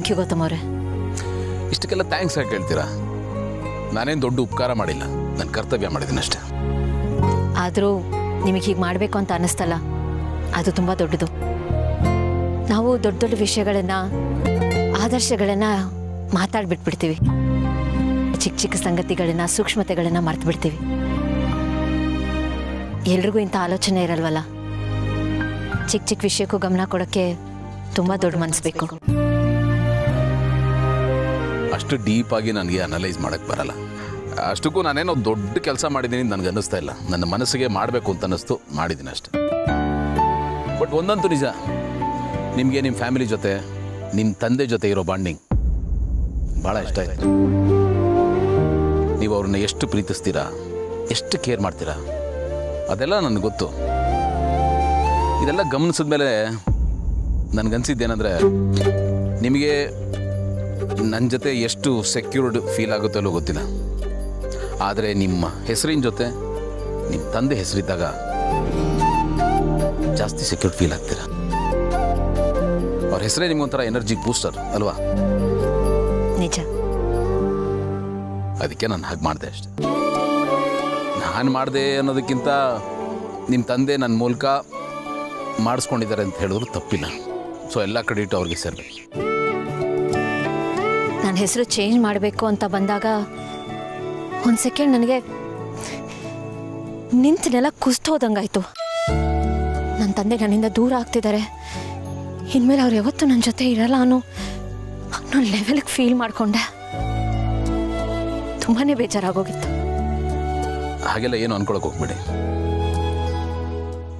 Thank you Gautam ಅವರೇ. ಇಷ್ಟಕ್ಕೆಲ್ಲ thanks ಆಗಿ ಕೇಳ್ತೀರಾ? ನಾನೇನು ದೊಡ್ಡ ಉಪಕಾರ ಮಾಡಿಲ್ಲ, ನನ್ನ ಕರ್ತವ್ಯ ಮಾಡಿದ್ದೀನಿ ಅಷ್ಟೇ. ಆದರೂ ನಿಮಗೆ ಹೀಗೆ ಮಾಡಬೇಕು ಅಂತ ಅನ್ನಿಸ್ತಲ್ಲ, ಅದು ತುಂಬ ದೊಡ್ಡದು. ನಾವು ದೊಡ್ಡ ದೊಡ್ಡ ವಿಷಯಗಳನ್ನು, ಆದರ್ಶಗಳನ್ನು ಮಾತಾಡ್ಬಿಟ್ಬಿಡ್ತೀವಿ. ಚಿಕ್ಕ ಚಿಕ್ಕ ಸಂಗತಿಗಳನ್ನು, ಸೂಕ್ಷ್ಮತೆಗಳನ್ನು ಮರ್ತು ಬಿಡ್ತೀವಿ. ಎಲ್ರಿಗೂ ಇಂಥ ಆಲೋಚನೆ ಇರಲ್ವಲ್ಲ. ಚಿಕ್ಕ ಚಿಕ್ಕ ವಿಷಯಕ್ಕೂ ಗಮನ ಕೊಡೋಕ್ಕೆ ತುಂಬ ದೊಡ್ಡ ಮನಸ್ಸು ಬೇಕು. ಅಷ್ಟು ಡೀಪಾಗಿ ನನಗೆ ಅನಲೈಸ್ ಮಾಡೋಕ್ಕೆ ಬರಲ್ಲ. ಅಷ್ಟಕ್ಕೂ ನಾನೇನೋ ದೊಡ್ಡ ಕೆಲಸ ಮಾಡಿದ್ದೀನಿ ನನಗೆ ಅನ್ನಿಸ್ತಾ ಇಲ್ಲ. ನನ್ನ ಮನಸ್ಸಿಗೆ ಮಾಡಬೇಕು ಅಂತ ಅನ್ನಿಸ್ತು, ಮಾಡಿದ್ದೀನಿ ಅಷ್ಟೆ. ಬಟ್ ಒಂದಂತೂ ನಿಜ, ನಿಮಗೆ ನಿಮ್ಮ ಫ್ಯಾಮಿಲಿ ಜೊತೆ, ನಿಮ್ಮ ತಂದೆ ಜೊತೆ ಇರೋ ಬಾಂಡಿಂಗ್ ಭಾಳ ಇಷ್ಟ ಆಯಿತು. ನೀವು ಅವ್ರನ್ನ ಎಷ್ಟು ಪ್ರೀತಿಸ್ತೀರಾ, ಎಷ್ಟು ಕೇರ್ ಮಾಡ್ತೀರಾ, ಅದೆಲ್ಲ ನನಗೆ ಗೊತ್ತು. ಇದೆಲ್ಲ ಗಮನಿಸಿದ ಮೇಲೆ ನನಗನ್ಸಿದ್ದೇನೆಂದರೆ, ನಿಮಗೆ ನನ್ನ ಜೊತೆ ಎಷ್ಟು ಸೆಕ್ಯೂರ್ಡ್ ಫೀಲ್ ಆಗುತ್ತಲ್ಲೋ ಗೊತ್ತಿಲ್ಲ, ಆದರೆ ನಿಮ್ಮ ಹೆಸರಿನ ಜೊತೆ ನಿಮ್ಮ ತಂದೆ ಹೆಸರಿದ್ದಾಗ ಜಾಸ್ತಿ ಸೆಕ್ಯೂರ್ಡ್ ಫೀಲ್ ಆಗ್ತೀರ. ಅವ್ರ ಹೆಸರೇ ನಿಮ್ಗೊಂಥರ ಎನರ್ಜಿ ಬೂಸ್ಟರ್ ಅಲ್ವಾ? ನಿಜ. ಅದಕ್ಕೆ ನಾನು ಹಾಗೆ ಮಾಡಿದೆ ಅಷ್ಟೆ. ನಾನು ಮಾಡಿದೆ ಅನ್ನೋದಕ್ಕಿಂತ ನಿಮ್ಮ ತಂದೆ ನನ್ನ ಮೂಲಕ ಮಾಡಿಸ್ಕೊಂಡಿದ್ದಾರೆ ಅಂತ ಹೇಳಿದ್ರು ತಪ್ಪಿಲ್ಲ. ಸೊ ಎಲ್ಲ ಕ್ರೆಡಿಟ್ ಅವ್ರಿಗೆ ಸೇರಬೇಕು. ನನ್ನ ಹೆಸರು ಚೇಂಜ್ ಮಾಡಬೇಕು ಅಂತ ಬಂದಾಗ ಒಂದು ಸೆಕೆಂಡ್ ನನಗೆ ನಿಂತನೆಲ್ಲ ಕುಸ್ತು ಹೋದಂಗಾಯ್ತು. ನನ್ನ ತಂದೆ ನನ್ನಿಂದ ದೂರ ಆಗ್ತಿದ್ದಾರೆ, ಇನ್ಮೇಲೆ ಅವ್ರು ಯಾವತ್ತೂ ನನ್ನ ಜೊತೆ ಇರಲ್ಲ ಅನ್ನೋ ಲೆವೆಲ್ಗೆ ಫೀಲ್ ಮಾಡಿಕೊಂಡೆ. ತುಂಬಾ ಬೇಜಾರಾಗೋಗಿತ್ತು. ಹಾಗೆಲ್ಲ ಏನು ಅನ್ಕೊಳಕ್ಕೆ ಹೋಗ್ಬೇಡಿ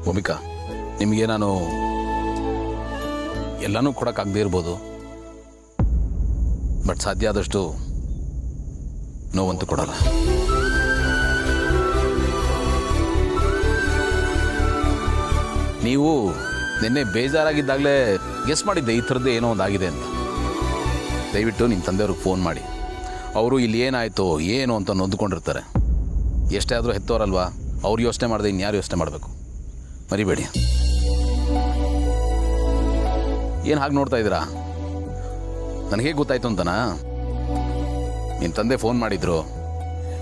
ಭೂಮಿಕಾ. ನಿಮಗೆ ನಾನು ಎಲ್ಲನೂ ಕೊಡೋಕ್ಕಾಗದೇ ಇರ್ಬೋದು, ಬಟ್ ಸಾಧ್ಯ ಆದಷ್ಟು ನೋವಂತೂ ಕೊಡಲ್ಲ. ನೀವು ನಿನ್ನೆ ಬೇಜಾರಾಗಿದ್ದಾಗಲೇ ಗೆಸ್ ಮಾಡಿದ್ದೆ ಈ ಥರದ್ದೇ ಏನೋ ಒಂದು ಆಗಿದೆ ಅಂತ. ದಯವಿಟ್ಟು ನಿಮ್ಮ ತಂದೆಯವ್ರಿಗೆ ಫೋನ್ ಮಾಡಿ. ಅವರು ಇಲ್ಲಿ ಏನಾಯಿತು ಏನು ಅಂತ ನೊಂದ್ಕೊಂಡಿರ್ತಾರೆ. ಎಷ್ಟೇ ಆದರೂ ಹೆತ್ತೋರಲ್ವಾ, ಅವ್ರು ಯೋಚನೆ ಮಾಡಿದೆ ಇನ್ಯಾರು ಯೋಚನೆ ಮಾಡಬೇಕು, ಮರಿಬೇಡಿ. ಏನು ಹಾಗೆ ನೋಡ್ತಾ ಇದ್ದೀರಾ? ನನಗೆ ಗೊತ್ತಾಯ್ತು ಅಂತನಾ? ನಿಮ್ಮ ತಂದೆ ಫೋನ್ ಮಾಡಿದ್ರು,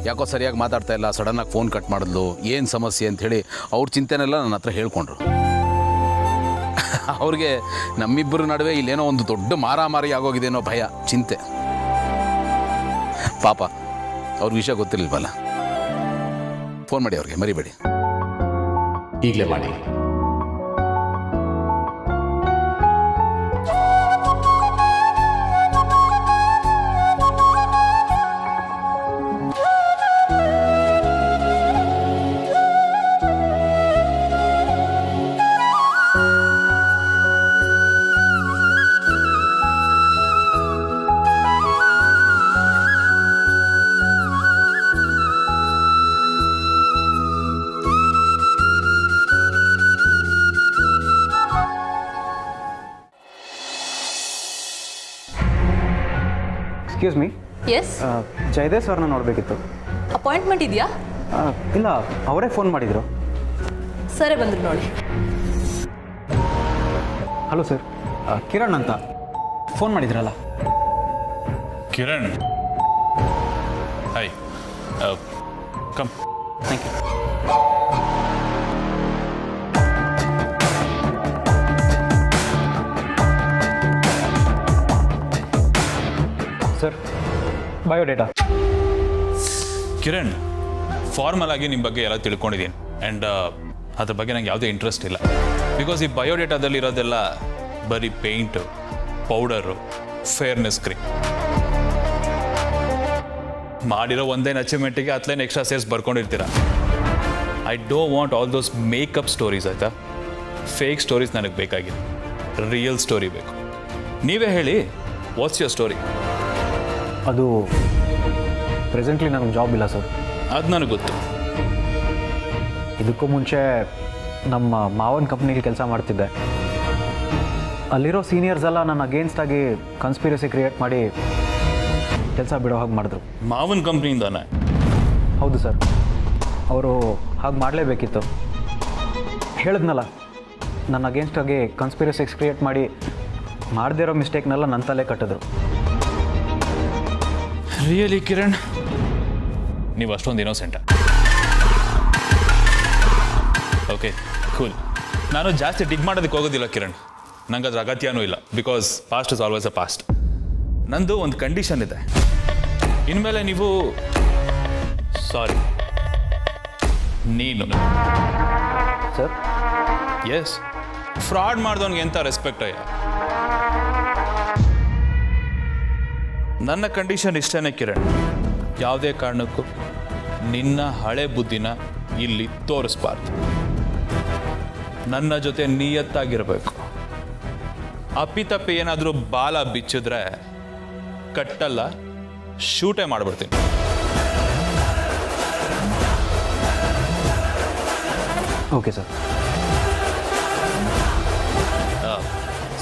ಯಾಕೋ ಸರಿಯಾಗಿ ಮಾತಾಡ್ತಾ ಇಲ್ಲ, ಸಡನ್ನಾಗಿ ಫೋನ್ ಕಟ್ ಮಾಡಿದ್ಲು, ಏನು ಸಮಸ್ಯೆ ಅಂಥೇಳಿ ಅವ್ರ ಚಿಂತೆನೆಲ್ಲ ನನ್ನ ಹತ್ರ ಹೇಳ್ಕೊಂಡ್ರು. ಅವ್ರಿಗೆ ನಮ್ಮಿಬ್ಬರ ನಡುವೆ ಇಲ್ಲೇನೋ ಒಂದು ದೊಡ್ಡ ಮಾರಾಮಾರಿ ಆಗೋಗಿದೆ ಅನ್ನೋ ಭಯ, ಚಿಂತೆ. ಪಾಪ ಅವ್ರ ವಿಷಯ ಗೊತ್ತಿರಲಿಲ್ವಲ್ಲ. ಫೋನ್ ಮಾಡಿ ಅವ್ರಿಗೆ, ಮರಿಬೇಡಿ. ಈಗಲೇ ಮಾಡಿ. Excuse me. ಎಸ್, ಜಯದೇವ್ ಸರ್ನ ನೋಡಬೇಕಿತ್ತು. ಅಪಾಯಿಂಟ್ಮೆಂಟ್ ಇದೆಯಾ? ಇಲ್ಲ, ಅವರೇ ಫೋನ್ ಮಾಡಿದರು. ಸರಿ, ಬಂದ್ರು ನೋಡಿ. ಹಲೋ ಸರ್, ಕಿರಣ್ ಅಂತ ಫೋನ್ ಮಾಡಿದ್ರಲ್ಲ? Kiran, hi, come. Thank you. Sir, biodata. Kiran, formal ಆಗಿ ನಿಮ್ಮ ಬಗ್ಗೆ ಎಲ್ಲ ತಿಳ್ಕೊಂಡಿದ್ದೀನಿ, ಆ್ಯಂಡ್ ಅದ್ರ ಬಗ್ಗೆ ನಂಗೆ ಯಾವುದೇ ಇಂಟ್ರೆಸ್ಟ್ ಇಲ್ಲ. ಬಿಕಾಸ್ ಈ ಬಯೋಡೇಟಾದಲ್ಲಿ ಇರೋದೆಲ್ಲ ಬರೀ ಪೇಂಟು, ಪೌಡರು, ಫೇರ್ನೆಸ್ ಕ್ರೀಮ್. ಮಾಡಿರೋ ಒಂದೇನು ಅಚೀವ್ಮೆಂಟಿಗೆ ಹತ್ತಲೇನು ಎಕ್ಸ್ಟ್ರಾ ಸೇರ್ಸ್ ಬರ್ಕೊಂಡಿರ್ತೀರ. I don't want all those makeup stories, ಆಯಿತಾ? ಫೇಕ್ ಸ್ಟೋರೀಸ್ ನನಗೆ ಬೇಕಾಗಿದೆ, ರಿಯಲ್ ಸ್ಟೋರಿ ಬೇಕು. ನೀವೇ ಹೇಳಿ, ವಾಟ್ಸ್ ಯುವರ್ ಸ್ಟೋರಿ? ಅದು ಪ್ರೆಸೆಂಟ್ಲಿ ನನಗೆ ಜಾಬ್ ಇಲ್ಲ ಸರ್. ಅದು ನನಗೆ ಗೊತ್ತು. ಇದಕ್ಕೂ ಮುಂಚೆ ನಮ್ಮ ಮಾವನ ಕಂಪ್ನಿಲಿ ಕೆಲಸ ಮಾಡ್ತಿದ್ದೆ. ಅಲ್ಲಿರೋ ಸೀನಿಯರ್ಸ್ ಎಲ್ಲ ನನ್ನ ಅಗೇನ್ಸ್ಟ್ ಆಗಿ ಕನ್ಸ್ಪಿರಸಿ ಕ್ರಿಯೇಟ್ ಮಾಡಿ ಕೆಲಸ ಬಿಡೋ ಹಾಗೆ ಮಾಡಿದ್ರು. ಮಾವನ್ ಕಂಪ್ನಿಯಿಂದಾನೆ? ಹೌದು ಸರ್, ಅವರು ಹಾಗೆ ಮಾಡಲೇಬೇಕಿತ್ತು. ಹೇಳಿದ್ನಲ್ಲ, ನನ್ನ ಅಗೇನ್ಸ್ಟ್ ಆಗಿ ಕನ್ಸ್ಪಿರಸಿ ಕ್ರಿಯೇಟ್ ಮಾಡಿ ಮಾಡದೇ ಇರೋ ಮಿಸ್ಟೇಕ್ನೆಲ್ಲ ನನ್ನ ತಲೆ ಕಟ್ಟಿದ್ರು. ರಿಯಲಿ ಕಿರಣ್, ನೀವು ಅಷ್ಟೊಂದು ಇನ್ನೋಸೆಂಟ? Okay, cool. ನಾನು ಜಾಸ್ತಿ ಡಿಗ್ ಮಾಡೋದಕ್ಕೆ ಹೋಗೋದಿಲ್ಲ ಕಿರಣ್, ನಂಗೆ ಅದ್ರ ಅಗತ್ಯನೂ ಇಲ್ಲ. Because past is always a past. ನಂದು ಒಂದು ಕಂಡೀಷನ್ ಇದೆ. ಇನ್ಮೇಲೆ ನೀವು ಸಾರಿ ನೀನು ಸರ್, ಎಸ್, ಫ್ರಾಡ್ ಮಾಡಿದವನಿಗೆ ಎಂಥ ರೆಸ್ಪೆಕ್ಟ್ ಅಯ್ಯ. ನನ್ನ ಕಂಡೀಷನ್ ಇಷ್ಟೇ ಕಿರಣ್, ಯಾವುದೇ ಕಾರಣಕ್ಕೂ ನಿನ್ನ ಹಳೆ ಬುದ್ಧಿನ ಇಲ್ಲಿ ತೋರಿಸ್ಬಾರ್ದು. ನನ್ನ ಜೊತೆ ನಿಯತ್ತಾಗಿರಬೇಕು. ಅಪ್ಪಿತಪ್ಪಿ ಏನಾದರೂ ಬಾಲ ಬಿಚ್ಚಿದ್ರೆ ಕಟ್ಟಲ್ಲ, ಶೂಟೇ ಮಾಡಿಬಿಡ್ತೀನಿ. Okay sir.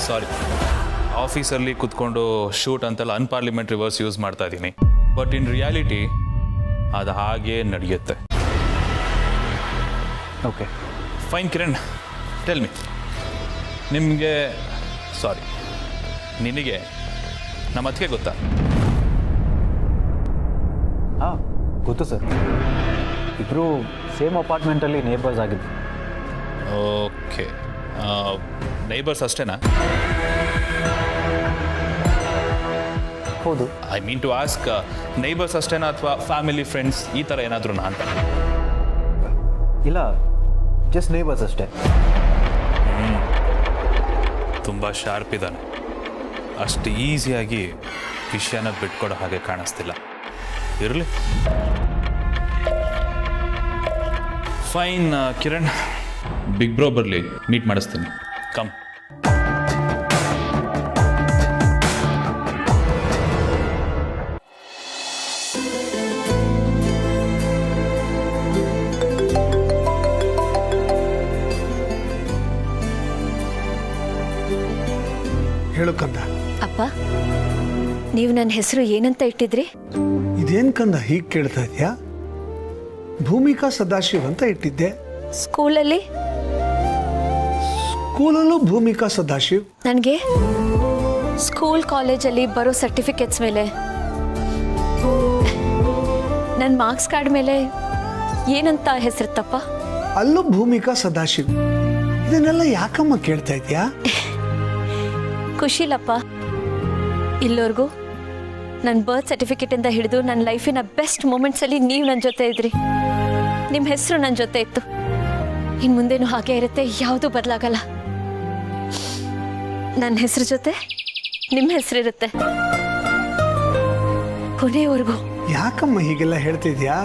ಸಾರಿ, ಆಫೀಸಲ್ಲಿ ಕುತ್ಕೊಂಡು ಶೂಟ್ ಅಂತೆಲ್ಲ ಅನ್ಪಾರ್ಲಿಮೆಂಟ್ರಿ ವರ್ಡ್ಸ್ ಯೂಸ್ ಮಾಡ್ತಾ ಇದ್ದೀನಿ. ಬಟ್ ಇನ್ ರಿಯಾಲಿಟಿ ಅದು ಹಾಗೇ ನಡೆಯುತ್ತೆ. Okay fine Kiran, tell me, ನಿಮಗೆ ಸಾರಿ ನಿನಗೆ ನಮ್ಮ ಅದಕ್ಕೆ ಗೊತ್ತಾ? ಹಾಂ ಗೊತ್ತು ಸರ್, ಇಬ್ಬರು ಸೇಮ್ ಅಪಾರ್ಟ್ಮೆಂಟಲ್ಲಿ ನೇಬರ್ಸ್ ಆಗಿದ್ದು. ಓಕೆ, ನೈಬರ್ಸ್ ಅಷ್ಟೇನಾ? ಹೌದು. I mean to ask, neighbours ಅಷ್ಟೇನಾ ಅಥವಾ ಫ್ಯಾಮಿಲಿ ಫ್ರೆಂಡ್ಸ್ ಈ ಥರ ಏನಾದರೂ ಅಂತ? ಇಲ್ಲ, ಜಸ್ಟ್ ನೇಬರ್ಸ್ ಅಷ್ಟೇ. ತುಂಬ ಶಾರ್ಪ್ ಇದ್ದಾನೆ. ಅಷ್ಟು ಈಸಿಯಾಗಿ ವಿಷಯನ ಬಿಟ್ಕೊಡೋ ಹಾಗೆ ಕಾಣಿಸ್ತಿಲ್ಲ. ಇರಲಿ, ಫೈನ್ ಕಿರಣ್, ಬಿಗ್ ಬ್ರೋ ಬರಲಿ, ಮೀಟ್ ಮಾಡಿಸ್ತೀನಿ. ಕಮ್. ಹೇಳು ಕಂದ. ಅಪ್ಪ, ನೀವು ನನ್ನ ಹೆಸರು ಏನಂತ ಇಟ್ಟಿದ್ರಿ? ಇದೇನ್ ಕಂದ ಹೀಗೆ ಕೇಳ್ತಾ ಇದೆಯಾ? ಭೂಮಿಕಾ ಸದಾಶಿವ್ ಅಂತ ಇಟ್ಟಿದ್ದೆ. ಸ್ಕೂಲಲ್ಲಿ? ಸ್ಕೂಲಲ್ಲೂ ಭೂಮಿಕಾ ಸದಾಶಿವ್. ನನಗೆ ಸ್ಕೂಲ್ ಕಾಲೇಜಲ್ಲಿ ಬರೋ ಸರ್ಟಿಫಿಕೇಟ್ಸ್ ಮೇಲೆ, ನನ್ನ ಮಾರ್ಕ್ಸ್ ಕಾರ್ಡ್ ಮೇಲೆ ಏನಂತ ಹೆಸರಿತ್ತಪ್ಪ? ಅಲ್ಲೂ ಭೂಮಿಕಾ ಸದಾಶಿವ್. ಇದನ್ನೆಲ್ಲ ಯಾಕಮ್ಮ ಕೇಳ್ತಾ ಇದೆಯಾ? ಖುಷಿಲಪ್ಪ, ಇಲ್ಲವರೆಗೂ ನನ್ನ ಬರ್ತ್ ಸರ್ಟಿಫಿಕೇಟಿಂದ ಹಿಡಿದು ನನ್ನ ಲೈಫಿನ ಬೆಸ್ಟ್ ಮೂಮೆಂಟ್ಸಲ್ಲಿ ನೀವು ನನ್ನ ಜೊತೆ ಇದ್ರಿ. ನಿಮ್ಮ ಹೆಸರು ನನ್ನ ಜೊತೆ ಇತ್ತು. ಇನ್ನು ಮುಂದೇನು ಹಾಗೆ ಇರುತ್ತೆ, ಯಾವುದೂ ಬದಲಾಗಲ್ಲ. ನನ್ನ ಹೆಸರು ಜೊತೆ ನಿಮ್ಮ ಹೆಸರಿರುತ್ತೆ ಕೊನೆಯವರೆಗೂ. ಯಾಕಮ್ಮ ಹೀಗೆಲ್ಲ ಹೇಳ್ತಿದ್ಯಾ?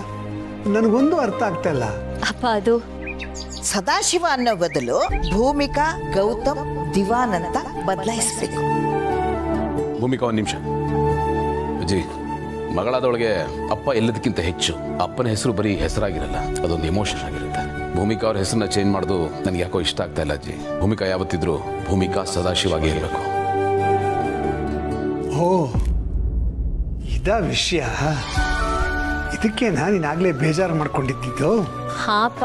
ನನಗೊಂದು ಅರ್ಥ ಆಗ್ತಾ ಇಲ್ಲ. ಅಪ್ಪ, ಅದು ಸದಾಶಿವ ಅನ್ನೋ ಬದಲು ಭೂಮಿಕಾ ಗೌತಮ್ ದಿವಾನ್ ಅಂತ ಬದಲಾಯಿಸ್ಬೇಕು. ಭೂಮಿಕಾ, ಒಂದು ನಿಮಿಷ. ಅಜ್ಜಿ, ಮಗಳಾದವಳಿಗೆ ಅಪ್ಪ ಎಲ್ಲದಕ್ಕಿಂತ ಹೆಚ್ಚು. ಅಪ್ಪನ ಹೆಸರು ಬರೀ ಹೆಸರಾಗಿರಲ್ಲ, ಅದೊಂದು ಎಮೋಷನ್ ಆಗಿರುತ್ತೆ. ಭೂಮಿಕಾ ಅವ್ರ ಹೆಸರನ್ನ ಚೇಂಜ್ ಮಾಡೋದು ನನಗೆ ಯಾಕೋ ಇಷ್ಟ ಆಗ್ತಾ ಇಲ್ಲ ಅಜ್ಜಿ. ಭೂಮಿಕಾ ಯಾವತ್ತಿದ್ರು ಭೂಮಿಕಾ ಸದಾಶಿವಾಗಿ ಇರಬೇಕು. ಓ, ಇದ ವಿಷಯ. ಇದಕ್ಕೇನಾ ನೀನಾಗಲೇ ಬೇಜಾರು ಮಾಡ್ಕೊಂಡಿದ್ದು? ಹಾಪ,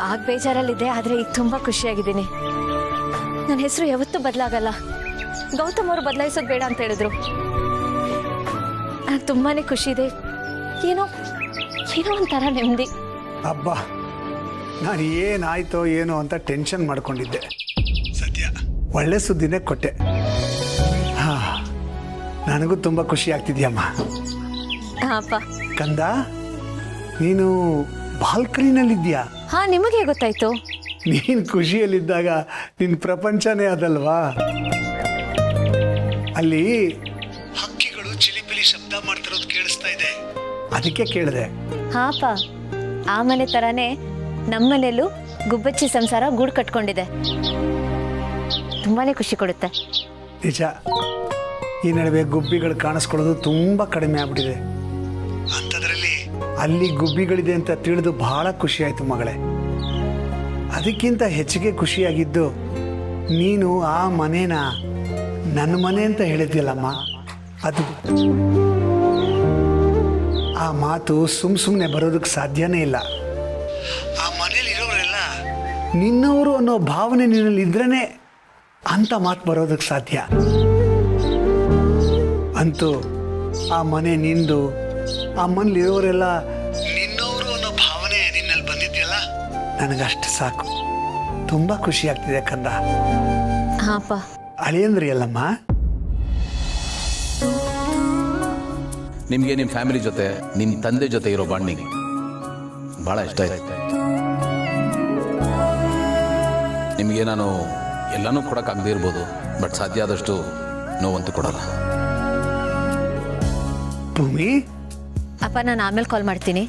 ಆಗ ಬೇಜಾರಲ್ಲಿದೆ, ಆದರೆ ಈಗ ತುಂಬ ಖುಷಿಯಾಗಿದ್ದೀನಿ. ನನ್ನ ಹೆಸರು ಯಾವತ್ತೂ ಬದಲಾಗಲ್ಲ. ಗೌತಮ್ ಅವರು ಬದಲಾಯಿಸೋದು ಬೇಡ ಅಂತ ಹೇಳಿದ್ರು. ನನಗೆ ತುಂಬಾ ಖುಷಿ ಇದೆ. ಏನೋ ಒಂಥರ ನೆಮ್ಮದಿ. ಅಬ್ಬಾ, ನಾನು ಏನಾಯ್ತೋ ಏನೋ ಅಂತ ಟೆನ್ಷನ್ ಮಾಡ್ಕೊಂಡಿದ್ದೆ. ಸದ್ಯ ಒಳ್ಳೆ ಸುದ್ದಿನೇ ಕೊಟ್ಟೆ. ಹಾ, ನನಗೂ ತುಂಬ ಖುಷಿ ಆಗ್ತಿದ್ಯಮ್ಮ. ಹಾಪ. ಕಂದ, ನೀನು ಬಾಲ್ಕನಿನಲ್ಲಿದ್ಯಾ? ಹಾ, ನಿಮಗೆ ಗೊತ್ತಾಯ್ತು? ನೀನು ಖುಷಿಯಲ್ಲಿದ್ದಾಗ ನಿನ್ನ ಪ್ರಪಂಚನೇ ಅದಲ್ವಾ? ಅಲ್ಲಿ ಹಕ್ಕಿಗಳು ಚಿಲಿಪಿಲಿ ಶಬ್ದ ಮಾಡ್ತಿರೋದು ಕೇಳಿಸ್ತಾ ಇದೆ, ಅದಕ್ಕೆ ಕೇಳಿದೆ. ಹಾಪ, ಆ ಮನೆ ಥರನೇ ನಮ್ಮನೇಲೂ ಗುಬ್ಬಚ್ಚಿ ಸಂಸಾರ ಗೂಡು ಕಟ್ಕೊಂಡಿದೆ. ತುಂಬಾ ಖುಷಿ ಕೊಡುತ್ತೆ. ನಿಜ, ಈ ನಡುವೆ ಗುಬ್ಬಿಗಳು ಕಾಣಿಸ್ಕೊಳ್ಳೋದು ತುಂಬ ಕಡಿಮೆ ಆಗ್ಬಿಟ್ಟಿದೆ. ಅಂಥದ್ರಲ್ಲಿ ಅಲ್ಲಿ ಗುಬ್ಬಿಗಳಿದೆ ಅಂತ ತಿಳಿದು ಬಹಳ ಖುಷಿ ಆಯಿತು ಮಗಳೇ. ಅದಕ್ಕಿಂತ ಹೆಚ್ಚಿಗೆ ಖುಷಿಯಾಗಿದ್ದು ನೀನು ಆ ಮನೇನ ನನ್ನ ಮನೆ ಅಂತ ಹೇಳಿದ್ಯಲ್ಲಮ್ಮ, ಅದು ಆ ಮಾತು ಸುಮ್ಮನೆ ಬರೋದಕ್ಕೆ ಸಾಧ್ಯನೇ ಇಲ್ಲ. ಆ ಮನೇಲಿ ಇರೋರೆಲ್ಲ ನಿನ್ನವರು ಅನ್ನೋ ಭಾವನೆ ನಿನ್ನಲ್ಲಿ ಇದ್ರೇ ಅಂತ ಮಾತು ಬರೋದಕ್ಕೆ ಸಾಧ್ಯ. ಅಂತೂ ಆ ಮನೆ ನಿಂದು, ಆ ಮನೇಲಿರೋರೆಲ್ಲ ನಿನ್ನವರು ಅನ್ನೋ ಭಾವನೆ ನಿನ್ನಲ್ಲಿ ಬಂದಿದೆಯಲ್ಲ, ನನಗಷ್ಟು ಸಾಕು. ತುಂಬ ಖುಷಿ ಆಗ್ತಿದೆ ಕಂದ. ಹಾಪ ಅಳಿಯಂದ್ರಿ ಅಲ್ಲಮ್ಮ. ನಿಮಗೆ ನಿಮ್ಮ ಫ್ಯಾಮಿಲಿ ಜೊತೆ, ನಿಮ್ಮ ತಂದೆ ಜೊತೆ ಇರೋ ಬಾಂಡಿಂಗ್ ಭಾಳ ಇಷ್ಟ ಆಯ್ತು. ನಿಮಗೆ ನಾನು ಎಲ್ಲನೂ ಕೊಡೋಕ್ಕಾಗದೇ ಇರ್ಬೋದು, ಬಟ್ ಸಾಧ್ಯ ಆದಷ್ಟು ನೋವಂತೂ ಕೊಡಲ್ಲ. ಭೂಮಿ, ಅಪ್ಪ ನಾನು ಆಮೇಲೆ ಕಾಲ್ ಮಾಡ್ತೀನಿ.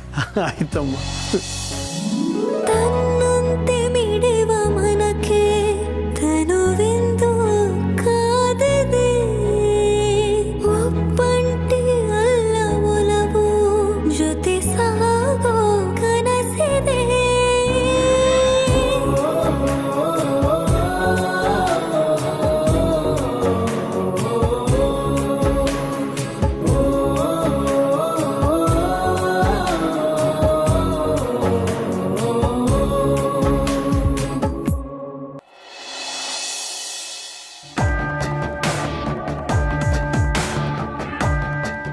ಆಯ್ತಮ್ಮ. ತನ್ನಂತೆ ಮಿಡಿವ ಮನಕ್ಕೆ ತನುವೆಂದು ಕಾದಿದೆ, ಒಪ್ಪಂಟಿ ಅಲ್ಲ ಒಲವು, ಜೊತೆ ಸಾಗೋ ಕನಸಿದೆ.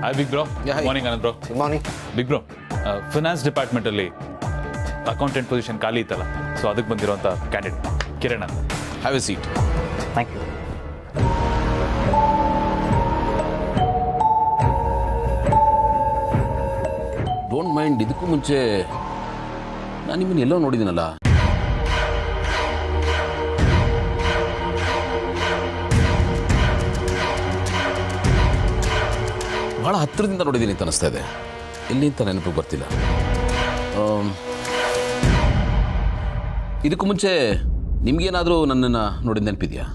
Hi big bro. Morning Anand bro. Good morning. Big bro, finance ಡಿಪಾರ್ಟ್ಮೆಂಟಲ್ಲಿ ಅಕೌಂಟೆಂಟ್ ಪೊಸಿಷನ್ ಖಾಲಿ ಇತ್ತಲ್ಲ, ಸೊ ಅದಕ್ಕೆ ಬಂದಿರೋಂಥ ಕ್ಯಾಂಡಿಡೇಟ್ ಕಿರಣ್ ಅಂತ. Have a seat. Thank you. Don't mind, ಇದಕ್ಕೂ ಮುಂಚೆ ನಾನು ನಿಮ್ಮನ್ನು ಎಲ್ಲೋ ನೋಡಿದ್ದೀನಲ್ಲ. ಭಾಳ ಹತ್ತಿರದಿಂದ ನೋಡಿದ್ದೀನಿ ಅಂತ ಅನಿಸ್ತಾ ಇದೆ. ಎಲ್ಲಿ ಅಂತ ನೆನಪಿಗೆ ಬರ್ತಿಲ್ಲ. ಇದಕ್ಕೂ ಮುಂಚೆ ನಿಮ್ಗೇನಾದರೂ ನನ್ನನ್ನು ನೋಡಿದ ನೆನಪಿದೆಯಾ?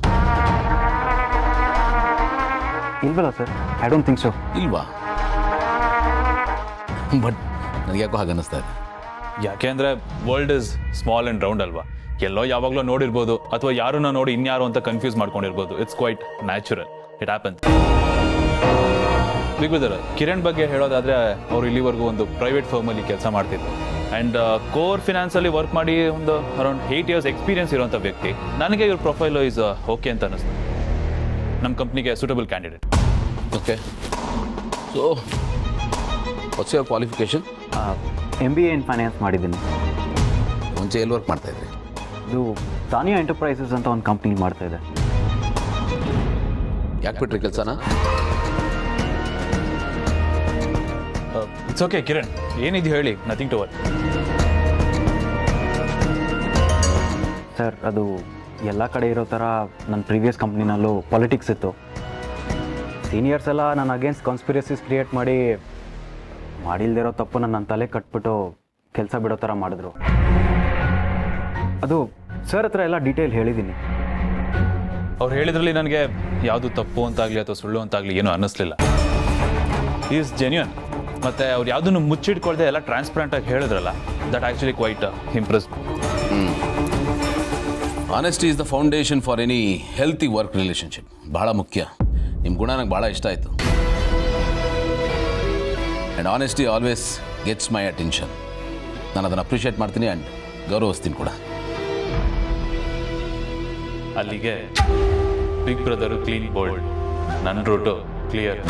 ಇಲ್ವಲ್ಲ sir, I don't think so. ಇಲ್ವಾ? ಬಟ್ ನನಗೆ ಯಾಕೋ ಹಾಗೆ ಅನ್ನಿಸ್ತಾ ಇದೆ. ಯಾಕೆ ಅಂದರೆ world is small and round ಅಲ್ವಾ. ಎಲ್ಲೋ ಯಾವಾಗಲೂ ನೋಡಿರ್ಬೋದು, ಅಥವಾ ಯಾರನ್ನ ನೋಡಿ ಇನ್ಯಾರು ಅಂತ ಕನ್ಫ್ಯೂಸ್ ಮಾಡ್ಕೊಂಡಿರ್ಬೋದು. It's quite natural, it happens. Big brother, Kiran ಬಗ್ಗೆ ಹೇಳೋದಾದರೆ ಅವರು ಇಲ್ಲಿವರೆಗೂ ಒಂದು ಪ್ರೈವೇಟ್ ಫರ್ಮಲ್ಲಿ ಕೆಲಸ ಮಾಡ್ತಿದ್ರು ಆ್ಯಂಡ್ ಕೋರ್ ಫಿನಾನ್ಸಲ್ಲಿ ವರ್ಕ್ ಮಾಡಿ ಒಂದು ಅರೌಂಡ್ 8 years ಎಕ್ಸ್ಪೀರಿಯನ್ಸ್ ಇರೋಂಥ ವ್ಯಕ್ತಿ. ನನಗೆ ಇವ್ರ ಪ್ರೊಫೈಲು ಈಸ್ ಓಕೆ ಅಂತ ಅನ್ನಿಸ್ತು. ನಮ್ಮ ಕಂಪ್ನಿಗೆ suitable candidate. Okay, so what's your qualification? MBA in finance ಮಾಡಿದ್ದೀನಿ. ಮುಂಚೆ ಎಲ್ಲಿ ವರ್ಕ್ ಮಾಡ್ತಾಯಿದ್ರಿ? ಇದು ತಾನಿಯಾ ಎಂಟರ್ಪ್ರೈಸಸ್ ಅಂತ ಒಂದು ಕಂಪ್ನಿ ಮಾಡ್ತಾ ಇದೆ. ಯಾಕೆ ಬಿಟ್ರಿ ಕೆಲಸನ? ಇಟ್ಸ್ ಓಕೆ ಕಿರಣ್, ಏನಿದೆ ಹೇಳಿ, ನಥಿಂಗ್ ಟು ವರ್. ಸರ್, ಅದು ಎಲ್ಲ ಕಡೆ ಇರೋ ಥರ ನನ್ನ ಪ್ರೀವಿಯಸ್ ಕಂಪ್ನಿನಲ್ಲೂ ಪಾಲಿಟಿಕ್ಸ್ ಇತ್ತು. ಸೀನಿಯರ್ಸ್ ಎಲ್ಲ ನನ್ನ ಅಗೇನ್ಸ್ಟ್ ಕಾನ್ಸ್ಪಿರಸೀಸ್ ಕ್ರಿಯೇಟ್ ಮಾಡಿಲ್ದಿರೋ ತಪ್ಪನ್ನು ನನ್ನ ತಲೆ ಕಟ್ಬಿಟ್ಟು ಕೆಲಸ ಬಿಡೋ ಥರ ಮಾಡಿದ್ರು. ಅದು ಸರ್ ಹತ್ರ ಎಲ್ಲ ಡೀಟೇಲ್ ಹೇಳಿದ್ದೀನಿ. ಅವ್ರು ಹೇಳಿದ್ರಲ್ಲಿ ನನಗೆ ಯಾವುದು ತಪ್ಪು ಅಂತಾಗಲಿ ಅಥವಾ ಸುಳ್ಳು ಅಂತಾಗಲಿ ಏನೂ ಅನ್ನಿಸ್ಲಿಲ್ಲ. Is genuine. ಮತ್ತು ಅವ್ರು ಯಾವುದನ್ನು ಮುಚ್ಚಿಟ್ಕೊಳ್ದೆ ಎಲ್ಲ ಟ್ರಾನ್ಸ್ಪರೆಂಟಾಗಿ ಹೇಳಿದ್ರಲ್ಲ, that actually quite impress. Honesty is the foundation for any healthy work relationship. ಭಾಳ ಮುಖ್ಯ. ನಿಮ್ಮ ಗುಣ ನಂಗೆ ಭಾಳ ಇಷ್ಟ ಆಯಿತು. And honesty always gets my attention. ನಾನು ಅದನ್ನು ಅಪ್ರಿಷಿಯೇಟ್ ಮಾಡ್ತೀನಿ ಆ್ಯಂಡ್ ಗೌರವಿಸ್ತೀನಿ ಕೂಡ. ಅಲ್ಲಿಗೆ ಬಿಗ್ ಬ್ರದರು ಕ್ಲೀನ್ ಬೋಲ್ಡ್, ನನ್ನ route clear.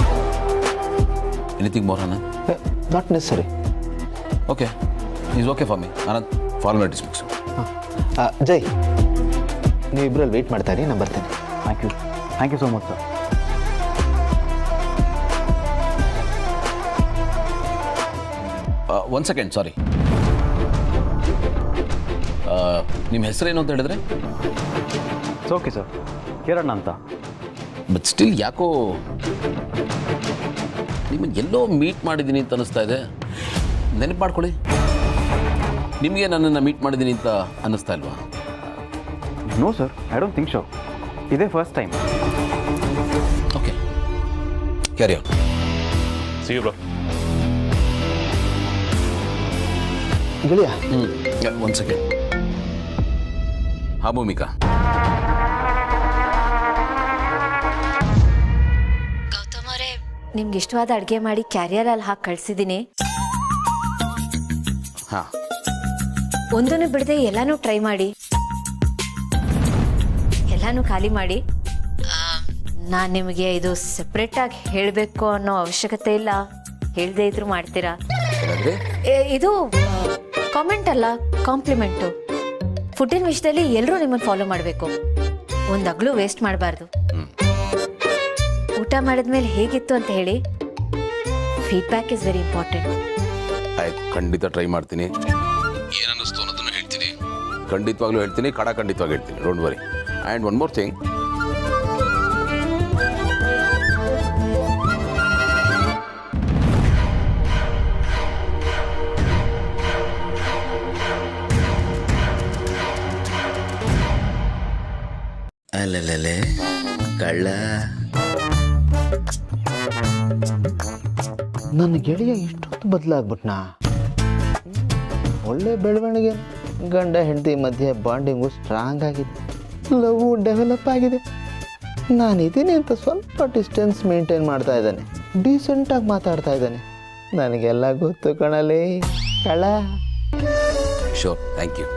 Anything more Anand? Not necessary. Okay, is okay for me. Anand, formalities ಮುಗಿಸು. ಜೈ, ನೀವಿಬ್ಬರಲ್ಲಿ ವೆಯ್ಟ್ ಮಾಡ್ತಾ ಇರಿ, ನಾನು ಬರ್ತೇನೆ. Thank you so much sir. One second, ಸಾರಿ. ನಿಮ್ಮ ಹೆಸರೇನು ಅಂತ ಹೇಳಿದ್ರೆ? ಓಕೆ ಸರ್, ಕಿರಣ್ ಅಂತ. ಬಟ್ ಸ್ಟಿಲ್ ಯಾಕೋ ನಿಮ್ಮನ್ನು ಎಲ್ಲೋ ಮೀಟ್ ಮಾಡಿದ್ದೀನಿ ಅಂತ ಅನ್ನಿಸ್ತಾ ಇದೆ. ನೆನಪು ಮಾಡ್ಕೊಳ್ಳಿ. ನಿಮಗೆ ನನ್ನನ್ನು ಮೀಟ್ ಮಾಡಿದ್ದೀನಿ ಅಂತ ಅನ್ನಿಸ್ತಾ ಇಲ್ವಾ? No sir, I don't think so. ಇದೇ first time. Okay, carry on. See you bro. ಗೆಳೆಯ, ಒನ್ ಸೆಕೆಂಡ್. ಹಾಂ ಭೂಮಿಕಾ. ಗೌತಮ್ ಅವರೇ, ನಿಮ್ಗೆ ಇಷ್ಟವಾದ ಅಡುಗೆ ಮಾಡಿ ಕ್ಯಾರಿಯರಲ್ಲಿ ಹಾಕಿ ಕಳಿಸಿದ್ದೀನಿ. ಹಾಂ, ಒಂದನ್ನು ಬಿಡದೆ ಎಲ್ಲಾನು ಟ್ರೈ ಮಾಡಿ. ಎಲ್ಲ ಎಲ್ಲನೂ ಖಾಲಿ ಮಾಡಿ. ನಾನು ನಿಮಗೆ ಇದು ಸೆಪ್ರೇಟಾಗಿ ಹೇಳಬೇಕು ಅನ್ನೋ ಅವಶ್ಯಕತೆ ಇಲ್ಲ, ಹೇಳದೇ ಇದ್ರೂ ಮಾಡ್ತೀರಾ. ಇದು ಕಾಮೆಂಟ್ ಅಲ್ಲ, ಕಾಂಪ್ಲಿಮೆಂಟು. ಫುಡ್ಡಿನ ವಿಷಯದಲ್ಲಿ ಎಲ್ಲರೂ ನಿಮ್ಮನ್ನು ಫಾಲೋ ಮಾಡಬೇಕು, ಒಂದು ಅಗ್ಳು ವೇಸ್ಟ್ ಮಾಡಬಾರ್ದು. ಊಟ ಮಾಡಿದ್ಮೇಲೆ ಹೇಗಿತ್ತು ಅಂತ ಹೇಳಿ, ಫೀಡ್ಬ್ಯಾಕ್ ಇಸ್ ವೆರಿ ಇಂಪಾರ್ಟೆಂಟ್. ಆಯ್ತು, ಖಂಡಿತ ಟ್ರೈ ಮಾಡ್ತೀನಿ. ಏನನ್ನಿಸ್ತು ಅನ್ನೋದನ್ನು ಹೇಳ್ತೀನಿ, ಖಂಡಿತವಾಗ್ಲೂ ಹೇಳ್ತೀನಿ, ಖಂಡಿತವಾಗಿ ಹೇಳ್ತೀನಿ. Don't worry. And one more thing, ಅಲ್ಲಲ್ಲೇ ಕಳ್ಳ, ನನ್ನ ಗೆಳೆಯ ಇಷ್ಟೊತ್ತು ಬದಲಾಗ್ಬಿಟ್ನಾ? ಒಳ್ಳೆ ಬೆಳವಣಿಗೆ. ಗಂಡ ಹೆಂಡತಿ ಮಧ್ಯೆ ಬಾಂಡಿಂಗು ಸ್ಟ್ರಾಂಗ್ ಆಗಿದೆ, ಲವ್ ಡೆವಲಪ್ ಆಗಿದೆ. ನಾನಿದ್ದೀನಿ ಅಂತ ಸ್ವಲ್ಪ ಡಿಸ್ಟೆನ್ಸ್ ಮೇಂಟೈನ್ ಮಾಡ್ತಾ ಇದ್ದಾನೆ, ಡೀಸೆಂಟಾಗಿ ಮಾತಾಡ್ತಾ ಇದ್ದಾನೆ. ನನಗೆಲ್ಲ ಗೊತ್ತು ಕಣಲೇ ಕಳ್ಳ. Sure, thank you.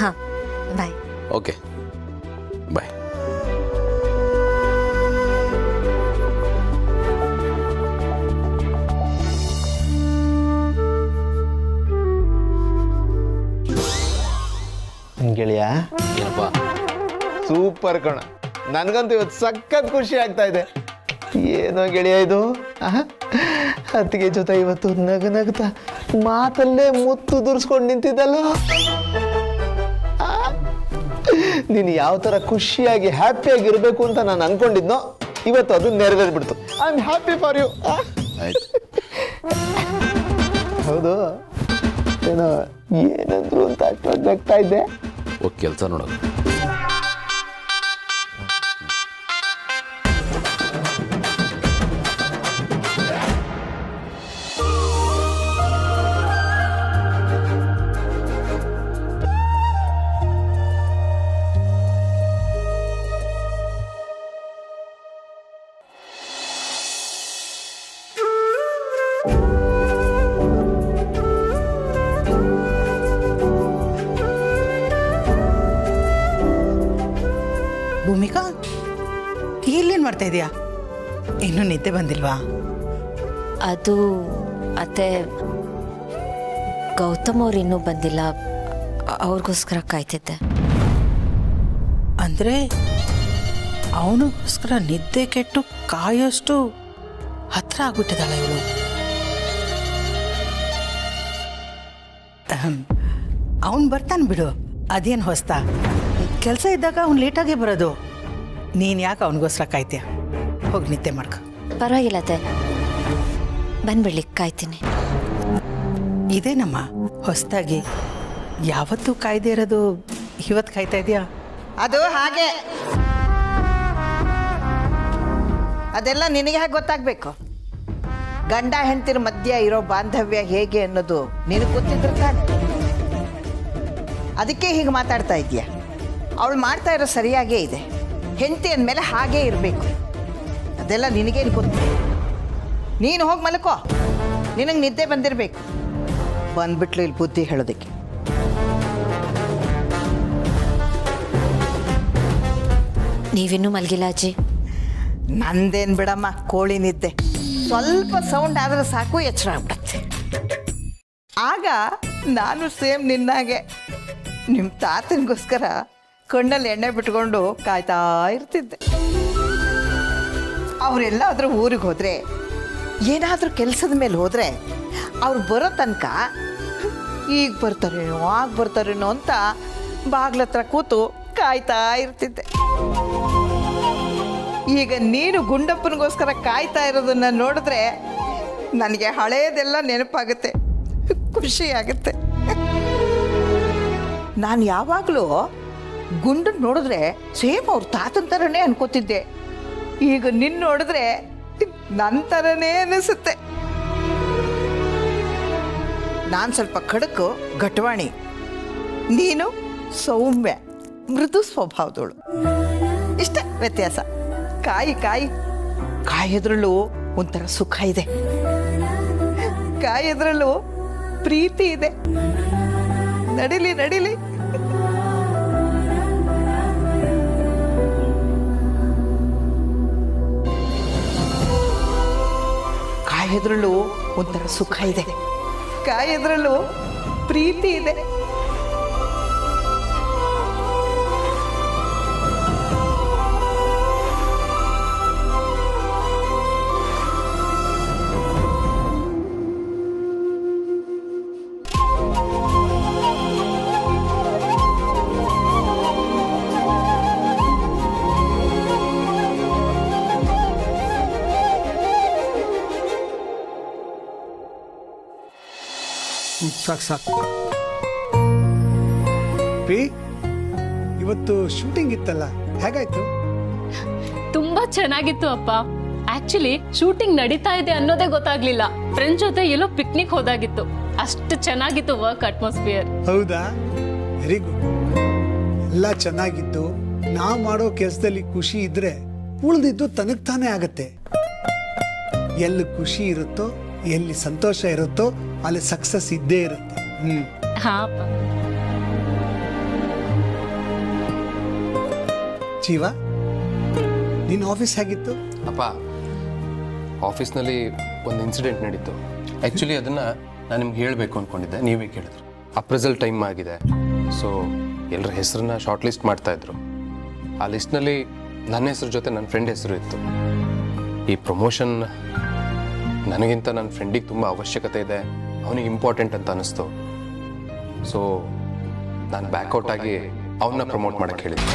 ಹಾಂ, ಬಾಯ್. ಓಕೆ, ಬಾಯ್. ಗೆಳೆಯ ಏನಪ್ಪ? ಸೂಪರ್ ಕಣ, ನನಗಂತೂ ಇವತ್ತು ಸಖತ್ ಖುಷಿ ಆಗ್ತಾ ಇದೆ. ಏನೋ ಗೆಳೆಯ ಇದು, ಅತ್ತಿಗೆ ಜೊತೆ ಇವತ್ತು ನಗನಗ್ತಾ ಮಾತಲ್ಲೇ ಮುತ್ತು ದುರ್ಸ್ಕೊಂಡು ನಿಂತಿದ್ದಲ್ಲ. ನೀನು ಯಾವ ಥರ ಖುಷಿಯಾಗಿ ಹ್ಯಾಪಿಯಾಗಿರ್ಬೇಕು ಅಂತ ನಾನು ಅನ್ಕೊಂಡಿದ್ನೋ, ಇವತ್ತು ಅದು ನೆರವೇರ್ಬಿಡ್ತು. I am happy for you. ಹೌದು, ಏನೋ ಏನಂದ್ರು ಅಂತ ಅಷ್ಟೊಂದು ಆಗ್ತಾ ಇದ್ದೆ. ಹೋಗಿ ಕೆಲಸ ನೋಡೋದು. ಭೂಮಿಕಾ, ಇಲ್ಲೇನು ಮಾಡ್ತಾ ಇದೀಯಾ? ಇನ್ನೂ ನಿದ್ದೆ ಬಂದಿಲ್ವಾ? ಅದು ಅತ್ತೆ, ಗೌತಮ್ ಅವ್ರು ಇನ್ನೂ ಬಂದಿಲ್ಲ, ಅವ್ರಿಗೋಸ್ಕರ ಕಾಯ್ತಿದ್ದೆ. ಅಂದರೆ ಅವನಿಗೋಸ್ಕರ ನಿದ್ದೆ ಕೆಟ್ಟು ಕಾಯೋಷ್ಟು ಹತ್ರ ಆಗ್ಬಿಟ್ಟಿದ್ದಾಳ ಇವಳು. ಅವನು ಬರ್ತಾನೆ ಬಿಡು, ಅದೇನು ಹೊಸ್ತಾ. ಕೆಲಸ ಇದ್ದಾಗ ಅವ್ನು ಲೇಟಾಗೇ ಬರೋದು. ನೀನು ಯಾಕೆ ಅವನಿಗೋಸ್ಕರ ಕಾಯ್ತೀಯ? ಹೋಗಿ ನಿದ್ದೆ ಮಾಡ್ಕೊ. ಪರವಾಗಿಲ್ಲ ಅತ್ತೆ, ಬಂದ್ಬಿಡ್ಲಿ, ಕಾಯ್ತೀನಿ. ಇದೇನಮ್ಮ ಹೊಸ್ದಾಗಿ? ಯಾವತ್ತೂ ಕಾಯ್ದೆ ಇರೋದು ಇವತ್ತು ಕಾಯ್ತಾ ಇದೆಯಾ? ಅದು ಹಾಗೆ, ಅದೆಲ್ಲ ನಿನಗೆ ಹೇಗೆ ಗೊತ್ತಾಗಬೇಕು? ಗಂಡ ಹೆಂಡತಿರ ಮಧ್ಯ ಇರೋ ಬಾಂಧವ್ಯ ಹೇಗೆ ಅನ್ನೋದು ನಿನಗೆ ಗೊತ್ತಿದ್ರೆ ತಾನೆ. ಅದಕ್ಕೆ ಹೀಗೆ ಮಾತಾಡ್ತಾ ಇದೆಯಾ? ಅವಳು ಮಾಡ್ತಾ ಇರೋ ಸರಿಯಾಗೇ ಇದೆ. ಹೆಂಡತಿ ಅಂದಮೇಲೆ ಹಾಗೇ ಇರಬೇಕು. ಅದೆಲ್ಲ ನಿನಗೇನು ಗೊತ್ತು? ನೀನು ಹೋಗಿ ಮಲ್ಕೋ, ನಿನಗೆ ನಿದ್ದೆ ಬಂದಿರಬೇಕು. ಬಂದ್ಬಿಟ್ಲು ಇಲ್ಲಿ ಬುದ್ಧಿ ಹೇಳೋದಕ್ಕೆ. ನೀವಿನ್ನೂ ಮಲಗಿಲ್ಲ ಅಜ್ಜಿ? ನಂದೇನು ಬಿಡಮ್ಮ, ಕೋಳಿ ನಿದ್ದೆ. ಸ್ವಲ್ಪ ಸೌಂಡ್ ಆದ್ರೆ ಸಾಕು, ಎಚ್ಚರ ಆಗ್ಬಿಡತ್ತೆ. ಆಗ ನಾನು ಸೇಮ್ ನಿನ್ನಾಗೆ ನಿಮ್ಮ ತಾತನಿಗೋಸ್ಕರ ಕಣ್ಣಲ್ಲಿ ಎಣ್ಣೆ ಬಿಟ್ಕೊಂಡು ಕಾಯ್ತಾ ಇರ್ತಿದ್ದೆ. ಅವರೆಲ್ಲಾದರೂ ಊರಿಗೆ ಹೋದರೆ, ಏನಾದರೂ ಕೆಲಸದ ಮೇಲೆ ಹೋದರೆ, ಅವ್ರು ಬರೋ ತನಕ ಈಗ ಬರ್ತಾರೇನೋ ಆಗ ಬರ್ತಾರೇನೋ ಅಂತ ಬಾಗ್ಲತ್ರ ಕೂತು ಕಾಯ್ತಾ ಇರ್ತಿದ್ದೆ. ಈಗ ನೀನು ಗುಂಡಪ್ಪನಿಗೋಸ್ಕರ ಕಾಯ್ತಾ ಇರೋದನ್ನು ನೋಡಿದ್ರೆ ನನಗೆ ಹಳೆಯದೆಲ್ಲ ನೆನಪಾಗುತ್ತೆ, ಖುಷಿಯಾಗುತ್ತೆ. ನಾನು ಯಾವಾಗಲೂ ಗುಂಡನ್ನು ನೋಡಿದ್ರೆ ಸೇಮ್ ಅವ್ರ ತಾತನ ಥರನೇ ಅನ್ಕೋತಿದ್ದೆ. ಈಗ ನಿನ್ನ ನೋಡಿದ್ರೆ ನನ್ನ ಥರನೇ ಅನಿಸುತ್ತೆ. ನಾನು ಸ್ವಲ್ಪ ಖಡಕು ಗಟ್ವಾಣಿ, ನೀನು ಸೌಮ್ಯ ಮೃದು ಸ್ವಭಾವದವಳು. ಇಷ್ಟೇ ವ್ಯತ್ಯಾಸ. ಕಾಯೋದ್ರಲ್ಲೂ ಒಂಥರ ಸುಖ ಇದೆ, ಕಾಯೋದ್ರಲ್ಲೂ ಪ್ರೀತಿ ಇದೆ. ನಡಿಲಿ ಕಾಯೋದ್ರಲ್ಲೂ ಒಂಥರ ಸುಖ ಇದೆ, ಕಾಯೋದ್ರಲ್ಲೂ ಪ್ರೀತಿ ಇದೆ. ಸಾಕು ಪಿ, ಇವತ್ತು ಶೂಟಿಂಗ್ ಇತ್ತಲ್ಲ, ಹೇಗಾಯ್ತು? ತುಂಬಾ ಚೆನ್ನಾಗಿತ್ತು ಅಪ್ಪ. ಆಕ್ಚುಲಿ ಶೂಟಿಂಗ್ ನಡೀತಾ ಇದೆ ಅನ್ನೋದೇ ಗೊತ್ತಾಗ್ಲಿಲ್ಲ. ಫ್ರೆಂಡ್ಸ್ ಜೊತೆ ಎಲ್ಲೋ ಪಿಕ್ನಿಕ್ ಹೋದಾಗಿತ್ತು. ಅಷ್ಟು ಚೆನ್ನಾಗಿತ್ತು ವರ್ಕ್ ಅಟ್ಮಾಸ್ಫಿಯರ್. ಹೌದಾ? Very good. ಎಲ್ಲ ಚೆನ್ನಾಗಿದ್ದು ನಾ ಮಾಡೋ ಕೆಲಸದಲ್ಲಿ ಖುಷಿ ಇದ್ರೆ ಉಳಿದಿದ್ದು ತನಗ್ ತಾನೇ ಆಗತ್ತೆ. ಎಲ್ಲಿ ಖುಷಿ ಇರುತ್ತೋ, ಎಲ್ಲಿ ಸಂತೋಷ ಇರುತ್ತೋ ಅಲ್ಲಿ ಸಕ್ಸಸ್ ಇದ್ದೇ ಇರುತ್ತೆ. ಹಾ ಅಪ್ಪ. ಜೀವ, ನಿನ್ನ ಆಫೀಸ್ ಹೇಗಿತ್ತು? ಅಪ್ಪ, ಆಫೀಸ್ನಲ್ಲಿ ಒಂದು ಇನ್ಸಿಡೆಂಟ್ ನಡೀತು. ಆ್ಯಕ್ಚುಲಿ ಅದನ್ನು ನಾನು ನಿಮ್ಗೆ ಹೇಳಬೇಕು ಅಂದ್ಕೊಂಡಿದ್ದೆ, ನೀವೇ ಕೇಳಿದ್ರು. ಅಪ್ರೆಸಲ್ ಟೈಮ್ ಆಗಿದೆ, ಸೊ ಎಲ್ಲರ ಹೆಸರನ್ನ ಶಾರ್ಟ್ ಲಿಸ್ಟ್ ಮಾಡ್ತಾಯಿದ್ರು. ಆ ಲಿಸ್ಟ್ನಲ್ಲಿ ನನ್ನ ಹೆಸರು ಜೊತೆ ನನ್ನ ಫ್ರೆಂಡ್ ಹೆಸರು ಇತ್ತು. ಈ ಪ್ರಮೋಷನ್ ನನಗಿಂತ ನನ್ನ ಫ್ರೆಂಡಿಗೆ ತುಂಬ ಅವಶ್ಯಕತೆ ಇದೆ, ಅವನಿಗೆ ಇಂಪಾರ್ಟೆಂಟ್ ಅಂತ ಅನ್ನಿಸ್ತು. ಸೊ ನಾನು ಬ್ಯಾಕ್ಔಟ್ ಆಗಿ ಅವನ್ನ ಪ್ರಮೋಟ್ ಮಾಡೋಕ್ಕೆ ಹೇಳಿದ್ದೆ.